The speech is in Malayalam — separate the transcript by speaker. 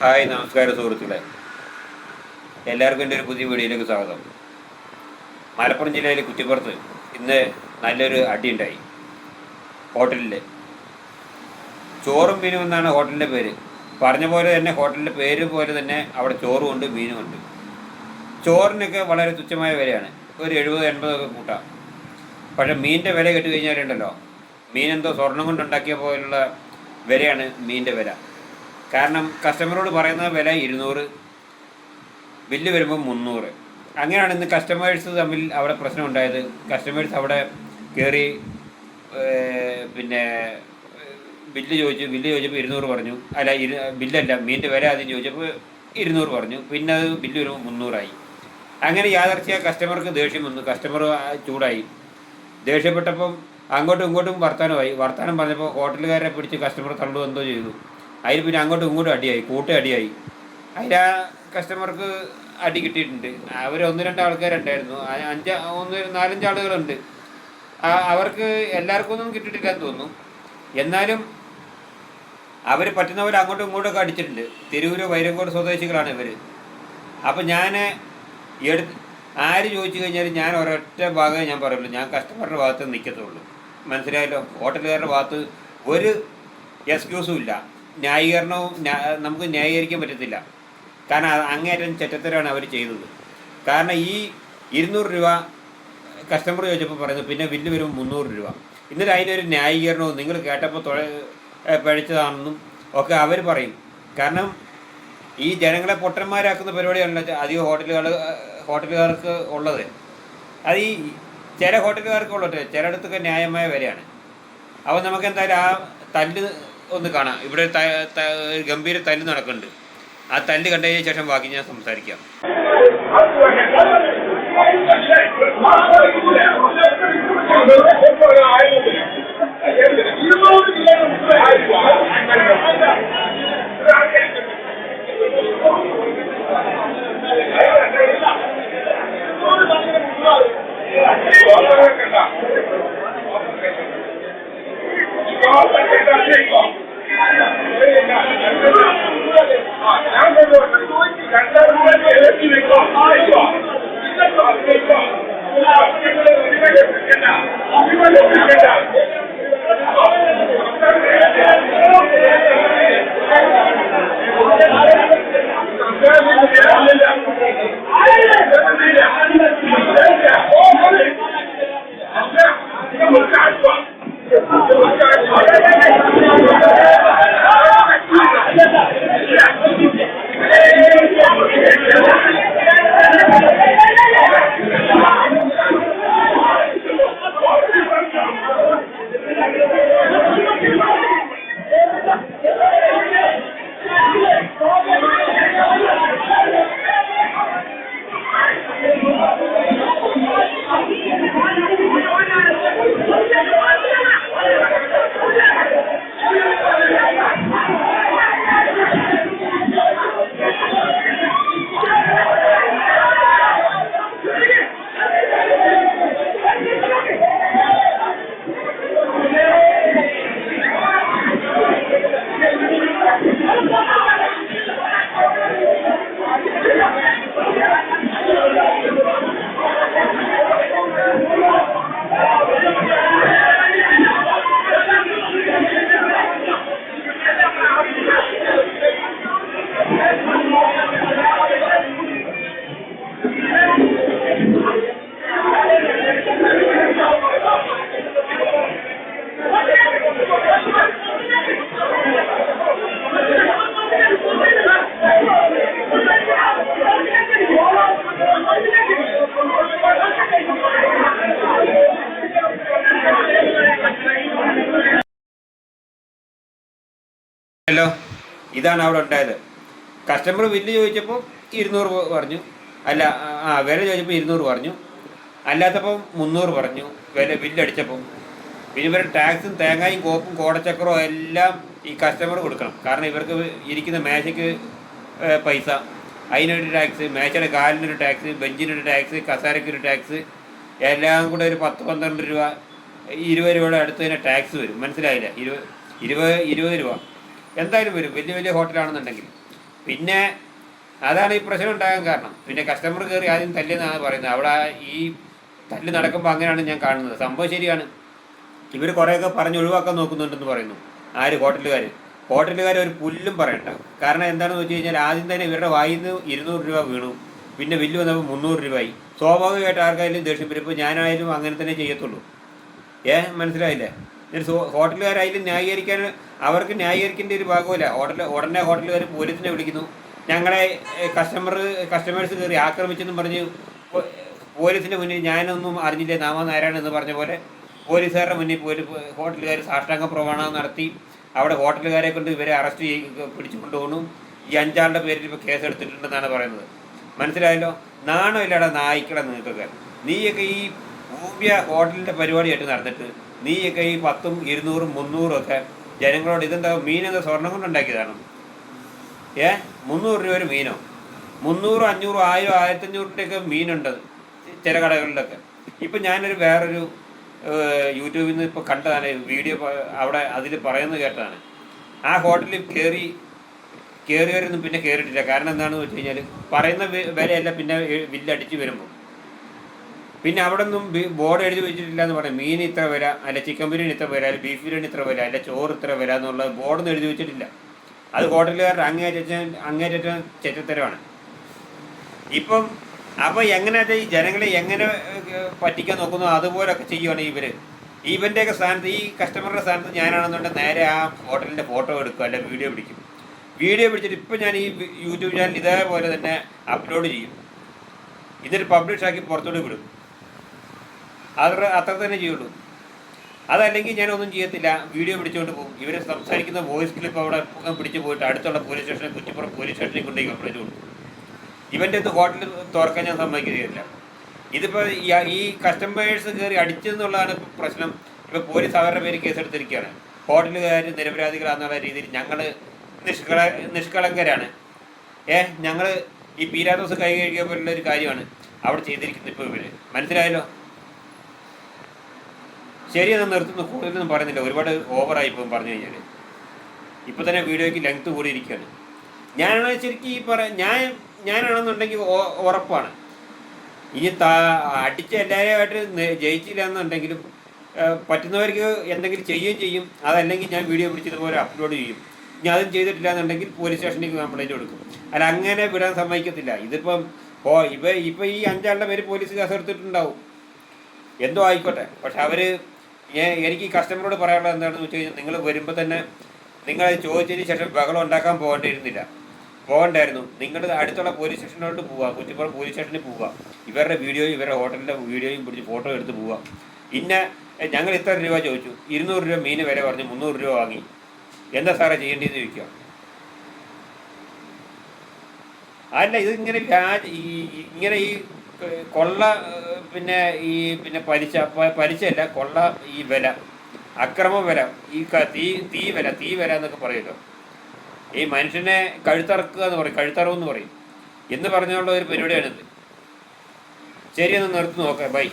Speaker 1: ഹായ്, നമസ്കാരം സുഹൃത്തുക്കളെ. എല്ലാവർക്കും എൻ്റെ ഒരു പുതിയ വീഡിയോയിലേക്ക് സ്വാഗതം. മലപ്പുറം ജില്ലയിലെ കുറ്റിപ്പുറത്ത് ഇന്ന് നല്ലൊരു അടിയുണ്ടായി. ഹോട്ടലിൽ ചോറും മീനും എന്നാണ് ഹോട്ടലിൻ്റെ പേര്. പറഞ്ഞ പോലെ തന്നെ ഹോട്ടലിൻ്റെ പേര് പോലെ തന്നെ അവിടെ ചോറും ഉണ്ട്, മീനും ഉണ്ട്. ചോറിനൊക്കെ വളരെ തുച്ഛമായ വിലയാണ്, ഒരു 70-80 ഒക്കെ കൂട്ടാം. പക്ഷേ മീനിൻ്റെ വില കേട്ട് കഴിഞ്ഞാലുണ്ടല്ലോ, മീനെന്തോ സ്വർണം കൊണ്ടുണ്ടാക്കിയ പോലുള്ള വിലയാണ് മീനിൻ്റെ വില. കാരണം കസ്റ്റമറോട് പറയുന്ന വില 200, ബില്ല് വരുമ്പോൾ 300. അങ്ങനെയാണ് ഇന്ന് കസ്റ്റമേഴ്സ് തമ്മിൽ അവിടെ പ്രശ്നം ഉണ്ടായത്. കസ്റ്റമേഴ്സ് അവിടെ കയറി പിന്നെ ബില്ല് ചോദിച്ചപ്പോൾ 200 പറഞ്ഞു. അല്ല, ബില്ലല്ല, മീനിൻ്റെ വില ആദ്യം ചോദിച്ചപ്പോൾ 200 പറഞ്ഞു. പിന്നെ അത് ബില്ല് വരുമ്പോൾ 300 അങ്ങനെ യാദർച്ഛിക കസ്റ്റമർക്ക് ദേഷ്യം വന്നു. കസ്റ്റമർ ചൂടായി. ദേഷ്യപ്പെട്ടപ്പം അങ്ങോട്ടും ഇങ്ങോട്ടും വർത്തമാനം പറഞ്ഞപ്പോൾ ഹോട്ടലുകാരെ പിടിച്ച് കസ്റ്റമർ തള്ളു എന്തോ ചെയ്തു. അതിൽ പിന്നെ അങ്ങോട്ടും ഇങ്ങോട്ടും അടിയായി, അടിയായി. അതിൽ ആ കസ്റ്റമർക്ക് അടി കിട്ടിയിട്ടുണ്ട്. അവർ 1-2 ആൾക്കാരുണ്ടായിരുന്നു, 4-5 ആളുകളുണ്ട്. അവർക്ക് എല്ലാവർക്കും ഒന്നും കിട്ടിയിട്ടില്ലെന്ന് തോന്നുന്നു. എന്നാലും അവർ പറ്റുന്ന പോലെ അങ്ങോട്ടും ഇങ്ങോട്ടൊക്കെ അടിച്ചിട്ടുണ്ട്. തിരൂര് വൈരങ്കോട് സ്വദേശികളാണ് ഇവർ. അപ്പം ഞാൻ ആര് ചോദിച്ചു കഴിഞ്ഞാലും ഞാൻ ഒരൊറ്റ ഭാഗമേ ഞാൻ പറയുള്ളൂ, ഞാൻ കസ്റ്റമറുടെ ഭാഗത്ത് നിൽക്കത്തുള്ളൂ. മനസ്സിലായല്ലോ? ഹോട്ടലുകാരുടെ ഭാഗത്ത് ഒരു എക്സ്ക്യൂസും ഇല്ല, ന്യായീകരണവും നമുക്ക് ന്യായീകരിക്കാൻ പറ്റത്തില്ല. കാരണം അങ്ങേയറ്റം ചെറ്റത്തരാണ് അവർ ചെയ്തത്. കാരണം ഈ 200 രൂപ കസ്റ്റമർ ചോദിച്ചപ്പോൾ പറയുന്നത്, പിന്നെ ബില്ല് വരും 300 രൂപ. എന്നിട്ട് അതിനൊരു ന്യായീകരണവും നിങ്ങൾ കേട്ടപ്പോൾ പഴിച്ചതാണെന്നും ഒക്കെ അവർ പറയും. കാരണം ഈ ജനങ്ങളെ പൊട്ടന്മാരാക്കുന്ന പരിപാടിയാണല്ലോ അധികം ഹോട്ടലുകാർക്ക് ഉള്ളത്. അത് ഈ ചില ഹോട്ടലുകാർക്ക് ഉള്ളത്, ചിലയിടത്തൊക്കെ ന്യായമായ വിലയാണ്. അപ്പോൾ നമുക്ക് എന്തായാലും ആ തല്ല് ഒന്ന് കാണാം. ഇവിടെ ഗംഭീര തല്ല് നടക്കുന്നുണ്ട്. ആ തല്ല് കണ്ടതിന് ശേഷം ബാക്കി ഞാൻ സംസാരിക്കാം. ഹലോ, ഇതാണ് അവിടെ ഉണ്ടായത്. കസ്റ്റമർ ബില്ല് ചോദിച്ചപ്പോൾ 200 പറഞ്ഞു. അല്ല, വില ചോദിച്ചപ്പോൾ 200 പറഞ്ഞു. അല്ലാത്തപ്പോൾ 300 പറഞ്ഞു ബില്ലടിച്ചപ്പോൾ. പിന്നെ ഇവരുടെ ടാക്സും തേങ്ങയും കോപ്പും കോടച്ചക്കറോ എല്ലാം ഈ കസ്റ്റമർ കൊടുക്കണം. കാരണം ഇവർക്ക് ഇരിക്കുന്ന മേശയ്ക്ക് പൈസ, അതിനൊരു ടാക്സ്, മേശയുടെ കാലിനൊരു ടാക്സ്, ബെഞ്ചിനൊരു ടാക്സ്, കസാരയ്ക്കൊരു ടാക്സ്, എല്ലാം കൂടെ ഒരു 10-12 രൂപ, 20 രൂപയുടെ അടുത്ത് തന്നെ ടാക്സ് വരും. മനസ്സിലായില്ല? 20 രൂപ എന്തായാലും വരും വലിയ ഹോട്ടലാണെന്നുണ്ടെങ്കിൽ. പിന്നെ അതാണ് ഈ പ്രശ്നം ഉണ്ടാകാൻ കാരണം. പിന്നെ കസ്റ്റമർ കയറി ആദ്യം തല്ലിയെന്നാണ് പറയുന്നത്. അവിടെ ഈ തല്ല് നടക്കുമ്പോൾ അങ്ങനെയാണ് ഞാൻ കാണുന്നത്. സംഭവം ശരിയാണ്. ഇവർ കുറേയൊക്കെ പറഞ്ഞ് ഒഴിവാക്കാൻ നോക്കുന്നുണ്ടെന്ന് പറയുന്നു. ആര്? ഹോട്ടലുകാർ ഒരു പുല്ലും പറയണ്ട. കാരണം എന്താണെന്ന് വെച്ച് കഴിഞ്ഞാൽ ആദ്യം തന്നെ ഇവരുടെ വായിൽ നിന്ന് 200 രൂപ വീണു. പിന്നെ ബില്ല് വന്നപ്പോൾ 300 രൂപയായി. സ്വാഭാവികമായിട്ട് ആർക്കായാലും ദേഷ്യം വരും. ഇപ്പോൾ ഞാനായാലും അങ്ങനെ തന്നെ ചെയ്യത്തുള്ളൂ. മനസ്സിലായില്ലേ? ഹോട്ടലുകാരായാലും ന്യായീകരിക്കാൻ അവർക്ക് ന്യായീകരിക്കേണ്ട ഒരു ഭാഗമില്ല. ഉടനെ ഹോട്ടലുകാർ പോലീസിനെ വിളിക്കുന്നു. ഞങ്ങളെ കസ്റ്റമേഴ്സ് കയറി ആക്രമിച്ചെന്നും പറഞ്ഞ് പോലീസിൻ്റെ മുന്നിൽ ഞാനൊന്നും അറിഞ്ഞില്ലേ നാരായണെന്ന് പറഞ്ഞ പോലെ പോലീസുകാരുടെ മുന്നിൽ ഹോട്ടലുകാർ സാഷ്ടാംഗ പ്രമാണം നടത്തി. അവിടെ ഹോട്ടലുകാരെ കൊണ്ട് ഇവരെ അറസ്റ്റ് പിടിച്ചു കൊണ്ടുപോകണം. ഈ 5 ആളുടെ പേരിൽ ഇപ്പോൾ കേസ് എടുത്തിട്ടുണ്ടെന്നാണ് പറയുന്നത്. മനസ്സിലായല്ലോ? നാണോ ഇല്ലാടാ നായിക്കട നിങ്ങൾക്കൊക്കെ. നീയൊക്കെ ഈ ഭൂമ്യ ഹോട്ടലിൻ്റെ പരിപാടിയായിട്ട് നടന്നിട്ട് നീയൊക്കെ ഈ 10, 200, 300 ഒക്കെ ജനങ്ങളോട് ഇതെന്താ മീനെന്താ സ്വർണ്ണം കൊണ്ട് ഉണ്ടാക്കിയതാണ്? 300 രൂപ ഒരു മീനോ? 300, 500, 1000, 1500 മീനുണ്ട് ചില കടകളിലൊക്കെ. ഇപ്പം ഞാനൊരു വേറൊരു യൂട്യൂബിൽ നിന്ന് ഇപ്പോൾ കണ്ടതാണ് വീഡിയോ. അവിടെ അതിൽ പറയുന്നത് കേട്ടതാണ്. ആ ഹോട്ടലിൽ കയറിയവരൊന്നും പിന്നെ കയറിയിട്ടില്ല. കാരണം എന്താണെന്ന് വെച്ച് കഴിഞ്ഞാൽ പറയുന്ന വിലയല്ല പിന്നെ ബില്ലടിച്ച് വരുമ്പോൾ പിന്നെ അവിടെ ഒന്നും ബോർഡ് എഴുതി വെച്ചിട്ടില്ല എന്ന് പറയും. മീൻ ഇത്ര വില, അല്ല ചിക്കൻ ബിരിയാണി ഇത്ര വില, അല്ല ബീഫ് ബിരിയാണി ഇത്ര വില, അല്ല ചോറ് ഇത്ര വില എന്നുള്ള ബോർഡൊന്നും എഴുതി വെച്ചിട്ടില്ല. അത് ഹോട്ടലുകാരുടെ അങ്ങേറ്റം ചെറ്റത്തരമാണ്. ഇപ്പം അപ്പോൾ എങ്ങനെയാ ഈ ജനങ്ങളെ എങ്ങനെ പറ്റിക്കാൻ നോക്കുന്നു അതുപോലൊക്കെ ചെയ്യുവാണ് ഇവൻ്റെയൊക്കെ സ്ഥാനത്ത്, ഈ കസ്റ്റമറുടെ സ്ഥാനത്ത് ഞാനാണെന്നുണ്ടെങ്കിൽ നേരെ ആ ഹോട്ടലിൻ്റെ ഫോട്ടോ എടുക്കുക, അല്ല വീഡിയോ പിടിച്ചിട്ട് ഇപ്പം ഞാൻ ഈ യൂട്യൂബ് ചാനൽ ഇതേപോലെ തന്നെ അപ്ലോഡ് ചെയ്യും. എന്നിട്ട് പബ്ലിഷാക്കി പുറത്തോട്ട് വിടും. അത്ര തന്നെ ചെയ്യുള്ളൂ. അതല്ലെങ്കിൽ ഞാനൊന്നും ചെയ്യത്തില്ല, വീഡിയോ പിടിച്ചുകൊണ്ട് പോകും. ഇവർ സംസാരിക്കുന്ന വോയിസ് ക്ലിപ്പ് അവിടെ പിടിച്ച് പോയിട്ട് അടുത്തുള്ള പോലീസ് സ്റ്റേഷനെ കുറ്റിപ്പുറം പോലീസ് സ്റ്റേഷനിൽ കൊണ്ടുപോയി കംപ്ലൈൻറ്റ് കൊടുക്കും. ഇവൻ്റെ ഇത് ഹോട്ടൽ തുറക്കാൻ ഞാൻ സമ്മതിക്കുകയില്ല. ഇതിപ്പോൾ ഈ കസ്റ്റമേഴ്സ് കയറി അടിച്ചെന്നുള്ളതാണ് പ്രശ്നം. ഇപ്പോൾ പോലീസ് അവരുടെ പേര് കേസെടുത്തിരിക്കുകയാണ്. ഹോട്ടലുകാർ നിരപരാധികളാണെന്നുള്ള രീതിയിൽ ഞങ്ങൾ നിഷ്കളങ്കരാണ്. ഞങ്ങൾ ഈ പീരാദോസ് കൈ കഴിക്കാൻ പോലുള്ള ഒരു കാര്യമാണ് അവിടെ ചെയ്തിരിക്കുന്നത്. ഇപ്പോൾ ഇവർ മനസ്സിലായല്ലോ? ശരിയെന്ന് നിർത്തുന്നു. കൂടുതലൊന്നും പറയുന്നില്ല, ഒരുപാട് ഓവറായി ഇപ്പം പറഞ്ഞു കഴിഞ്ഞാൽ. ഇപ്പം തന്നെ വീഡിയോയ്ക്ക് ലെങ്ത്ത് കൂടിയിരിക്കുകയാണ്. ഞാനാണ് ശരിക്കും ഞാനാണെന്നുണ്ടെങ്കിൽ ഉറപ്പാണ് ഇനി അടിച്ച എല്ലാവരുമായിട്ട് ജയിച്ചില്ല എന്നുണ്ടെങ്കിലും പറ്റുന്നവർക്ക് എന്തെങ്കിലും ചെയ്യുകയും ചെയ്യും. അതല്ലെങ്കിൽ ഞാൻ വീഡിയോ പിടിച്ചതുപോലെ അപ്ലോഡ് ചെയ്യും. ഇനി അതും ചെയ്തിട്ടില്ല എന്നുണ്ടെങ്കിൽ പോലീസ് സ്റ്റേഷനിലേക്ക് കംപ്ലൈൻറ്റ് കൊടുക്കും. അല്ല, അങ്ങനെ വിടാൻ സമ്മതിക്കത്തില്ല. ഇതിപ്പം ഇപ്പം ഈ 5 ആളുടെ പേര് പോലീസ് കേസ് എടുത്തിട്ടുണ്ടാവും, എന്തോ ആയിക്കോട്ടെ. പക്ഷെ എനിക്ക് ഈ കസ്റ്റമറോട് പറയാനുള്ളത് എന്താണെന്ന് വെച്ച് കഴിഞ്ഞാൽ, നിങ്ങൾ വരുമ്പോൾ തന്നെ നിങ്ങൾ ചോദിച്ചതിന് ശേഷം ബഹളം ഉണ്ടാക്കാൻ പോകണ്ടായിരുന്നു. നിങ്ങളുടെ അടുത്തുള്ള പോലീസ് സ്റ്റേഷനിലോട്ട് പോവുക, കുറ്റിപ്പുറം പോലീസ് സ്റ്റേഷനിൽ പോവുക. ഇവരുടെ വീഡിയോയും ഇവരുടെ ഹോട്ടലിൻ്റെ വീഡിയോയും പിടിച്ച് ഫോട്ടോ എടുത്ത് പോവുക. ഞങ്ങൾ ഇത്ര രൂപ ചോദിച്ചു, 200 രൂപ മീൻ വില പറഞ്ഞ് 300 രൂപ വാങ്ങി, എന്താ സാറേ ചെയ്യേണ്ടതെന്ന് ചോദിക്കുക. അല്ല, ഇതിങ്ങനെ ഇങ്ങനെ ഈ കൊള്ള, പിന്നെ പലിശയല്ല, കൊള്ള, ഈ വില, അക്രമ വില, ഈ തീ വില എന്നൊക്കെ പറയുമല്ലോ. ഈ മനുഷ്യനെ കഴുത്തറക്കുക എന്ന് പറയും, കഴുത്തറവെന്ന് പറയും എന്ന് പറഞ്ഞുള്ള ഒരു പരിപാടിയാണിത്. ശരിയെന്ന് നിർത്തി നോക്കാം. ബൈ.